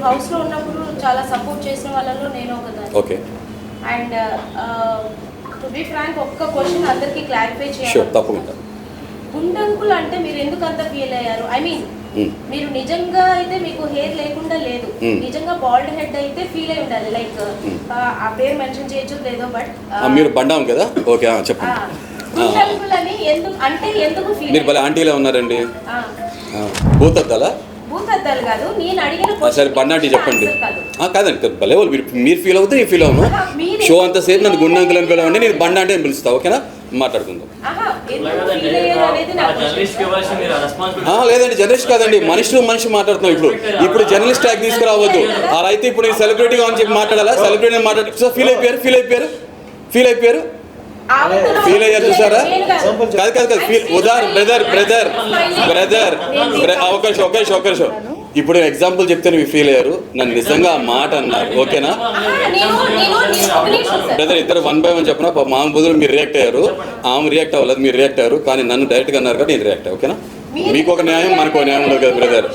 హౌస్లో ఉన్నప్పుడు చాలా సపోర్ట్ చేసిన వాళ్ళలో నేను ఒకదాన్ని. Okay. And to be frank ఒక్క క్వశ్చన్ అందరికీ క్లారిఫై చేయాలి. షూర్, తప్పకుండా. గుండంకుల్ అంటే మీరు ఎందుకు అంత ఫీల్ అయ్యారు? ఐ మీన్ మీరు నిజంగా అయితే మీకు హెయిర్ లేకుండా లేదు, నిజంగా బాల్డ్ హెడ్ అయితే ఫీల్ అయి ఉండాలి. లైక్ ఆ పేరు మెన్షన్ చేయొచ్చు లేదో, బట్ మీరు బండాం కదా. ఓకే, చెప్పండి. గుండంకుల్ అని ఎందుకు అంటే ఎందుకు ఫీల్? మీరు భలే ఆంటీలా ఉన్నారండి. భూతద్దాలా? భూతద్దాలు కాదు, నేను అడిగిన సరే బండాంటీ చెప్పండి. కాదండి, భలే వాళ్ళు మీరు ఫీల్ అవుతే నేను ఫీల్ అవును. షో అంతసేపు నన్ను గుండంకుల్ అని పిలవండి, నేను బండాంటీ అని పిలుస్తా. ఓకేనా, మాట్లాడుకుందాం. లేదండి, జర్నలిస్ట్ కాదండి, మనిషి మాట్లాడుతున్నాం. ఇప్పుడు జర్నలిస్ట్ ట్యాగ్ తీసుకురావద్దు. అలా అయితే ఇప్పుడు నేను సెలబ్రిటీగా అని చెప్పి మాట్లాడాలా? సెలబ్రిటీ మాట్లాడుతూ ఫీల్ అయిపోయారు చూసారా? కాదు బ్రదర్ అవకాశం. ఇప్పుడు ఎగ్జాంపుల్ చెప్తే నువ్వు ఫీల్ అయ్యారు, నన్ను నిజంగా ఆ మాట అన్నారు. ఓకేనా బ్రదర్, ఇద్దరు 1 by 1 చెప్పిన మామ బదులు మీరు రియాక్ట్ అయ్యారు, ఆమె రియాక్ట్ అవ్వలేదు, మీరు రియాక్ట్ అయ్యారు. కానీ నన్ను డైరెక్ట్గా అన్నారు కాబట్టి నేను రియాక్ట్ అయ్యా. ఓకేనా, మీకు ఒక న్యాయం మనకు ఒక న్యాయం లేదు కదా బ్రదర్.